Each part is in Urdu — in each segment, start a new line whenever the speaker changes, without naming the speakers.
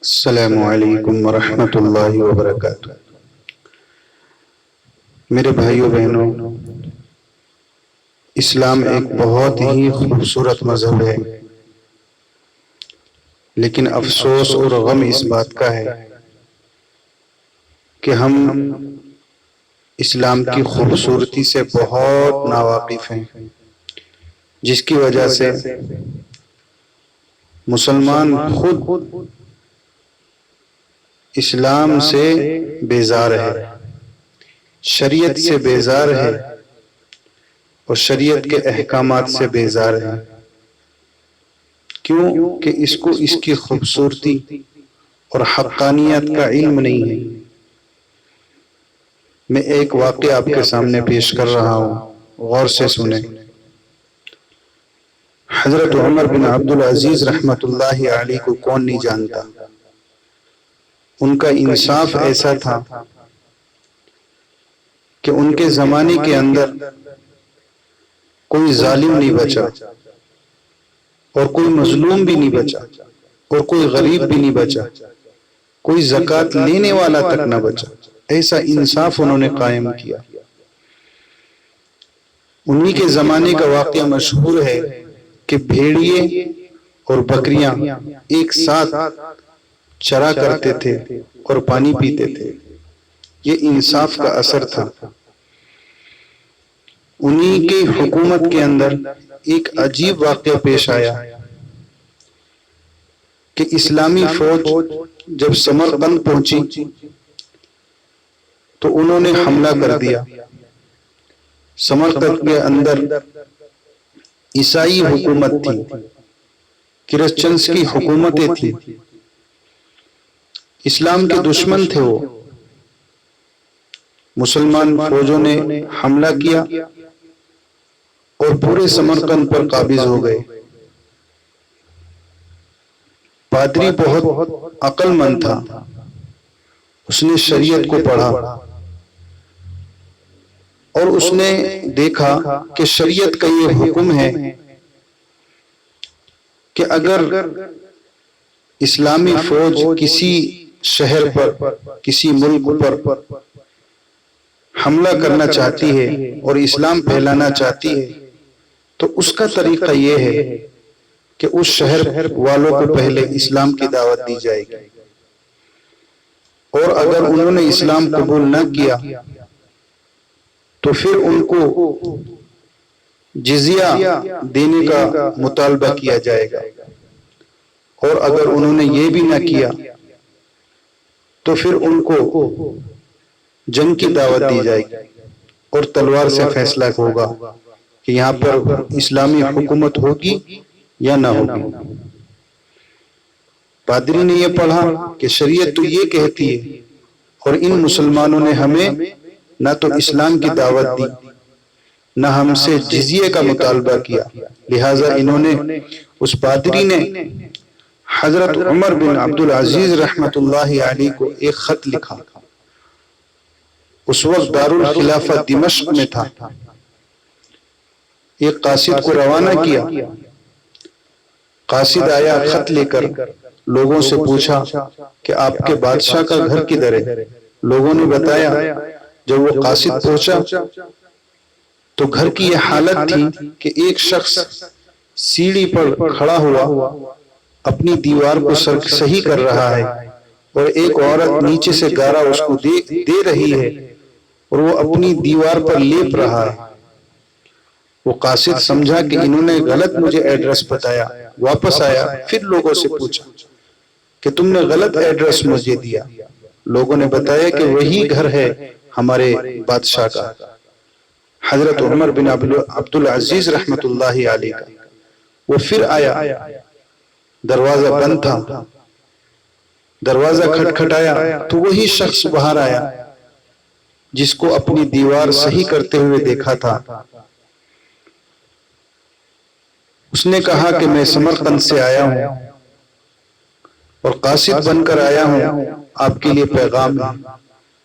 السلام علیکم ورحمۃ اللہ وبرکاتہ۔ میرے بھائیوں بہنوں، اسلام ایک بہت ہی خوبصورت مذہب ہے، لیکن افسوس اور غم اس بات کا ہے کہ ہم اسلام کی خوبصورتی سے بہت ناواقف ہیں، جس کی وجہ سے مسلمان خود اسلام سے بیزار ہے، شریعت سے بیزار ہے اور شریعت کے احکامات سے بیزار ہے۔ کیوں کہ اس کو اس کی خوبصورتی اور حقانیت کا علم نہیں ہے۔ میں ایک واقعہ آپ کے سامنے پیش کر رہا ہوں، غور سے سنیں۔ حضرت عمر بن عبدالعزیز رحمۃ اللہ علیہ کو کون نہیں جانتا؟ ان کا انصاف ایسا تھا کہ ان کے زمانے کے اندر کوئی ظالم نہیں بچا اور کوئی مظلوم بھی نہیں بچا اور کوئی غریب بھی نہیں بچا، کوئی زکوٰۃ لینے والا تک نہ بچا۔ ایسا انصاف انہوں نے قائم کیا۔ انہی کے زمانے کا واقعہ مشہور ہے کہ بھیڑیے اور بکریاں ایک ساتھ چرا کرتے تھے اور پانی پیتے تھے۔ یہ انصاف کا اثر تھا۔ انہی کی حکومت کے اندر ایک عجیب واقعہ پیش آیا کہ اسلامی فوج جب سمرقند پہنچی تو انہوں نے حملہ کر دیا۔ سمرقند کے اندر عیسائی حکومت تھی، کرسچنز کی حکومتیں تھیں، اسلام کے دشمن تھے وہ۔ مسلمان فوجوں نے حملہ کیا اور پورے سمرقند پر قابض ہو گئے۔ پادری بہت عقل مند تھا، اس نے شریعت کو پڑھا اور اس نے دیکھا کہ شریعت کا یہ حکم ہے کہ اگر اسلامی فوج کسی شہر پر، کسی ملک پر حملہ کرنا چاہتی ہے اور اسلام پھیلانا چاہتی ہے تو اس کا طریقہ یہ ہے کہ اس شہر والوں کو پہلے اسلام کی دعوت دی جائے گی، اور اگر انہوں نے اسلام قبول نہ کیا تو پھر ان کو جزیہ دینے کا مطالبہ کیا جائے گا، اور اگر انہوں نے یہ بھی نہ کیا تو پھر ان کو جنگ کی دعوت دی جائے گی اور تلوار سے فیصلہ ہوگا کہ یہاں پر اسلامی حکومت ہوگی یا نہ ہوگی۔ پادری نے یہ پڑھا کہ شریعت تو یہ کہتی ہے اور ان مسلمانوں نے ہمیں نہ تو اسلام کی دعوت دی نہ ہم سے جزیے کا مطالبہ کیا، لہٰذا انہوں نے، اس پادری نے حضرت عمر بن عبدالعزیز رحمۃ اللہ علیہ کو ایک خط لکھا۔ اس وقت دارالخلافہ دمشق میں تھا۔ ایک قاصد کو روانہ کیا۔ قاصد آیا خط لے کر، لوگوں سے پوچھا کہ آپ کے بادشاہ کا گھر کدھر ہے؟ لوگوں نے بتایا۔ جب وہ قاصد پہنچا تو گھر کی یہ حالت تھی کہ ایک شخص سیڑھی پر کھڑا ہوا اپنی دیوار کو صحیح کر رہا ہے، اور ایک عورت نیچے سے گارا اس کو دے رہی ہے اور وہ اپنی دیوار پر لیپ رہا ہے۔ وہ قاصد سمجھا کہ انہوں نے غلط مجھے ایڈریس بتایا، واپس آیا، پھر لوگوں سے پوچھا کہ تم نے غلط ایڈریس مجھے دیا۔ لوگوں نے بتایا کہ وہی گھر ہے ہمارے بادشاہ کا، حضرت عمر بن عبدالعزیز رحمۃ اللہ علیہ کا۔ وہ پھر آیا، دروازہ بند تھا، دروازہ کھٹکھٹایا تو وہی شخص باہر آیا جس کو اپنی دیوار صحیح کرتے ہوئے دیکھا تھا۔ اس نے کہا کہ میں سمرقند سے آیا ہوں اور قاصد بن کر آیا ہوں، آپ کے لیے پیغام ہے۔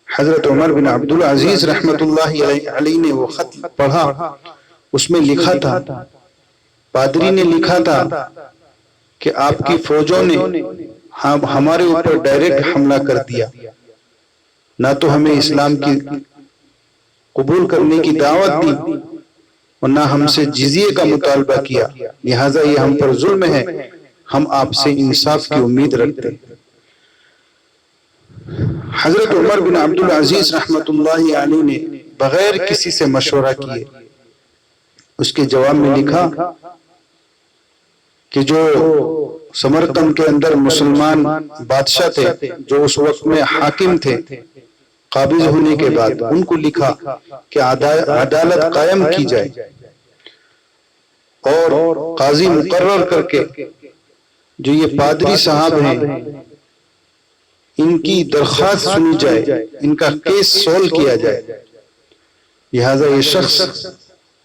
حضرت عمر بن عبدالعزیز رحمۃ اللہ علیہ نے وہ خط پڑھا۔ اس میں لکھا تھا، پادری نے لکھا تھا کہ آپ کی فوجوں نے ہمارے اوپر ڈائریکٹ حملہ کر دیا، نہ تو ہمیں اسلام کی قبول کرنے کی دعوت دی اور نہ ہم سے جزیے کا مطالبہ کیا، لہٰذا یہ ہم پر ظلم ہے، ہم آپ سے انصاف کی امید رکھتے ہیں۔ حضرت عمر بن عبدالعزیز رحمۃ اللہ علیہ نے بغیر کسی سے مشورہ کیے اس کے جواب میں لکھا کہ جو سمرقند کے اندر مسلمان بادشاہ تھے، جو اس وقت میں حاکم تھے، قابض ہونے کے بعد ان کو لکھا کہ عدالت قائم کی جائے اور قاضی مقرر کر کے جو یہ پادری صاحب ہیں ان کی درخواست سنی جائے، ان کا کیس سولو کیا جائے۔ لہذا یہ شخص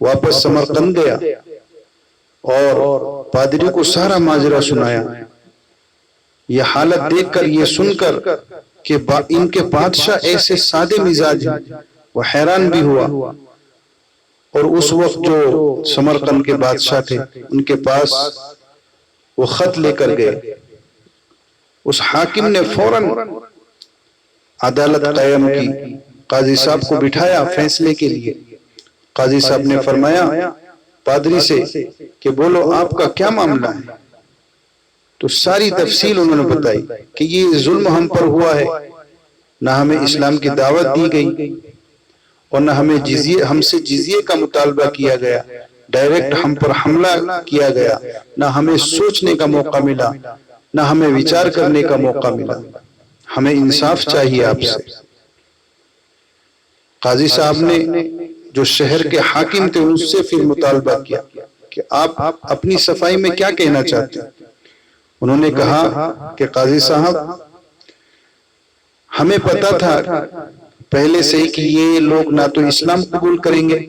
واپس سمرقند گیا اور پادری کو سارا ماجرا سنایا۔ یہ حالت دیکھ کر، یہ سن کر کہ ان کے بادشاہ ایسے سادے مزاج ہیں، وہ حیران بھی ہوا، اور اس وقت جو سمرقند کے بادشاہ تھے ان کے پاس وہ خط لے کر گئے۔ اس حاکم نے فوراً عدالت قائم کی، قاضی صاحب کو بٹھایا فیصلے کے لیے۔ قاضی صاحب نے فرمایا پادری سے کہ بولو آپ کا کیا معاملہ ہے؟ تو ساری تفصیل انہوں نے بتائی کہ یہ ظلم ہم پر ہوا ہے، نہ ہمیں اسلام کی دعوت دی گئی اور نہ ہم سے جزیے کا مطالبہ کیا گیا، ڈائریکٹ ہم پر حملہ کیا گیا، نہ ہمیں سوچنے کا موقع ملا، نہ ہمیں وچار کرنے کا موقع ملا، ہمیں انصاف چاہیے آپ سے۔ قاضی صاحب نے جو شہر کے حاکم تھے ان سے پھر مطالبہ کیا کہ آپ اپنی صفائی میں کیا کہنا چاہتے ہیں؟ انہوں نے کہا کہ قاضی صاحب ہمیں پتا تھا پہلے سے ہی کہ یہ لوگ نہ تو اسلام قبول کریں گے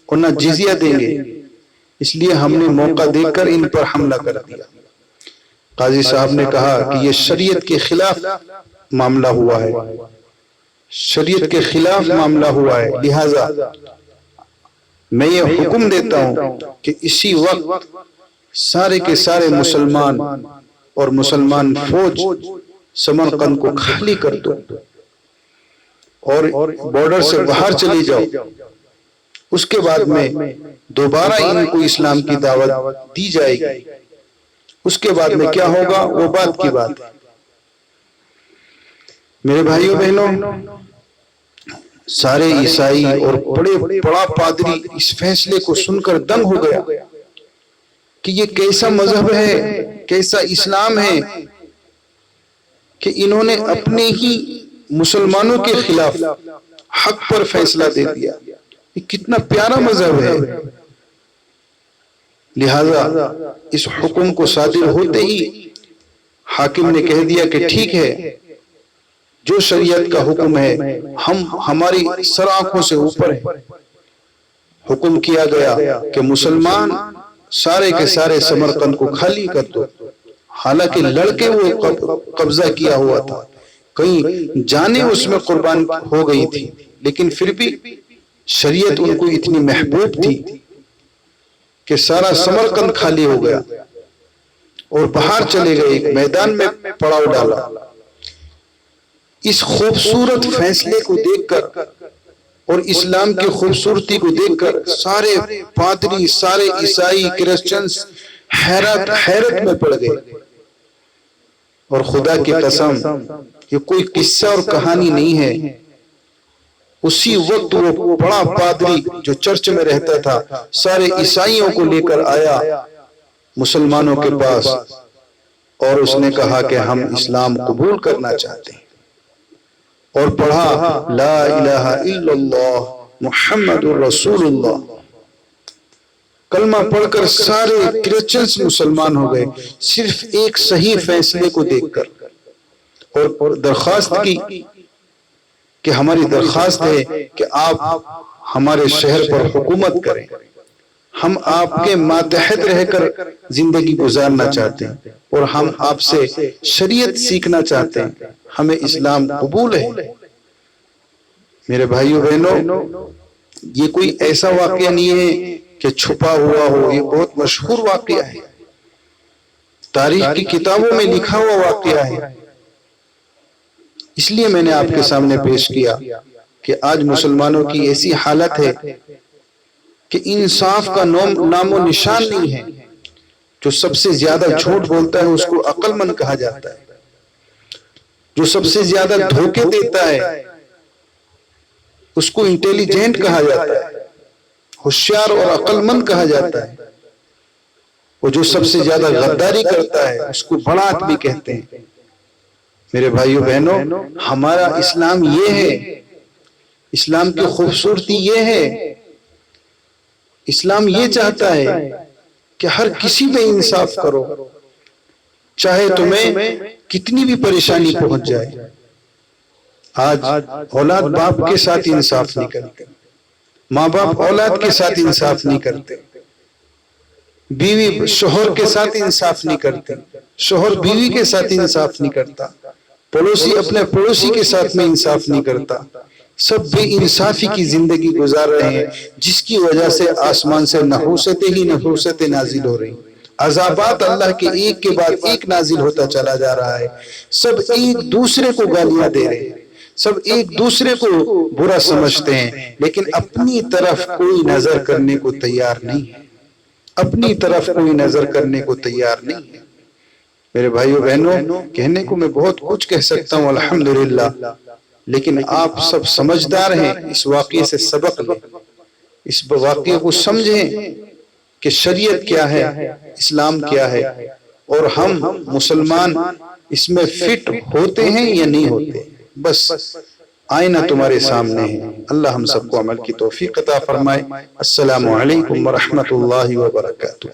اور نہ جزیہ دیں گے، اس لیے ہم نے موقع دیکھ کر ان پر حملہ کر دیا۔ قاضی صاحب نے کہا کہ یہ شریعت کے خلاف معاملہ ہوا ہے، شریعت کے خلاف معاملہ ہوا ہے، لہٰذا میں یہ حکم دیتا ہوں کہ اسی وقت سارے کے سارے مسلمان اور مسلمان فوج سمرقند کو خالی کر دو اور بارڈر سے باہر چلی جاؤ، اس کے بعد میں دوبارہ ان کو اسلام کی دعوت دی جائے گی، اس کے بعد میں کیا ہوگا وہ بات کی بات ہے۔ میرے بھائیوں بہنوں، سارے عیسائی اور بڑا پادری اس فیصلے کو سن کر دنگ ہو گیا کہ یہ کیسا مذہب ہے، کیسا اسلام ہے کہ انہوں نے اپنے ہی مسلمانوں کے خلاف حق پر فیصلہ دے دیا۔ یہ کتنا پیارا مذہب ہے۔ لہذا اس حکم کو صادر ہوتے ہی حاکم نے کہہ دیا کہ ٹھیک ہے، جو شریعت کا حکم ہے ہم ہماری سر آنکھوں سے اوپر ہے۔ حکم کیا گیا کہ مسلمان سارے کے سارے سمرقند کو خالی کر دو۔ حالانکہ لڑکے وہ قبضہ کیا ہوا تھا، کہیں جانیں اس میں قربان ہو گئی تھی، لیکن پھر بھی شریعت ان کو اتنی محبوب تھی کہ سارا سمرقند خالی ہو گیا اور باہر چلے گئے، ایک میدان میں پڑاؤ ڈالا۔ اس خوبصورت فیصلے کو دیکھ کر اور اسلام کی خوبصورتی کو دیکھ کر سارے پادری، سارے عیسائی، کرسچنز حیرت میں پڑ گئے۔ اور خدا کی قسم یہ کوئی قصہ اور کہانی نہیں ہے، اسی وقت وہ بڑا پادری جو چرچ میں رہتا تھا سارے عیسائیوں کو لے کر آیا مسلمانوں کے پاس اور اس نے کہا کہ ہم اسلام قبول کرنا چاہتے ہیں، اور پڑھا لا الہ الا اللہ محمد رسول اللہ۔ کلمہ پڑھ کر سارے کرسچنز مسلمان ہو گئے، صرف ایک صحیح فیصلے کو دیکھ کر، اور درخواست کی کہ ہماری درخواست ہے کہ آپ ہمارے شہر پر حکومت کریں، ہم آپ کے ماتحت رہ کر زندگی گزارنا چاہتے ہیں اور ہم آپ سے شریعت سیکھنا چاہتے ہیں، ہمیں اسلام قبول ہے۔ میرے بھائیوں بہنوں، یہ کوئی ایسا واقعہ نہیں ہے کہ چھپا ہوا ہو، یہ بہت مشہور واقعہ ہے، تاریخ کی کتابوں میں لکھا ہوا واقعہ ہے۔ اس لیے میں نے آپ کے سامنے پیش کیا کہ آج مسلمانوں کی ایسی حالت ہے کہ انصاف کا نام و نشان نہیں ہے. جو سب سے زیادہ جھوٹ بولتا ہے اس کو عقل مند کہا جاتا ہے، جو سب سے زیادہ دھوکے دیتا ہے اس کو انٹیلیجنٹ کہا جاتا ہے، ہوشیار اور عقل مند کہا جاتا ہے، اور جو سب سے زیادہ غداری کرتا ہے اس کو بڑا آدمی کہتے ہیں. میرے بھائیو بہنوں، ہمارا اسلام یہ ہے، اسلام کی خوبصورتی یہ ہے، اسلام یہ چاہتا ہے کہ ہر کسی پہ انصاف کرو، چاہے تمہیں کتنی بھی پریشانی پہنچ جائے. آج اولاد باپ کے ساتھ انصاف نہیں کرتے، ماں باپ اولاد کے ساتھ انصاف نہیں کرتے، بیوی شوہر کے ساتھ انصاف نہیں کرتی، شوہر بیوی کے ساتھ انصاف نہیں کرتا، پڑوسی اپنے پڑوسی کے ساتھ میں انصاف نہیں کرتا. سب بے انصافی کی زندگی گزار رہے ہیں، جس کی وجہ سے آسمان سے نحوستیں ہی نحوستیں نازل ہو رہی، عذابات اللہ کے ایک کے بعد ایک نازل ہوتا چلا جا رہا ہے. سب ایک دوسرے کو گالیاں دے رہے ہیں، سب ایک دوسرے کو برا سمجھتے ہیں، لیکن اپنی طرف کوئی نظر کرنے کو تیار نہیں ہے، اپنی طرف کوئی نظر کرنے کو تیار نہیں ہے. میرے بھائیو بہنوں، کہنے کو میں بہت کچھ کہہ سکتا ہوں الحمدللہ، لیکن آپ سب سمجھدار ہیں، اس واقعے سے سبق لیں، اس واقعے کو سمجھیں کہ شریعت کیا ہے، اسلام کیا ہے، اور ہم مسلمان اس میں فٹ ہوتے ہیں یا نہیں ہوتے. بس آئینہ تمہارے سامنے ہے. اللہ ہم سب کو عمل کی توفیق عطا فرمائے. السلام علیکم ورحمۃ اللہ وبرکاتہ.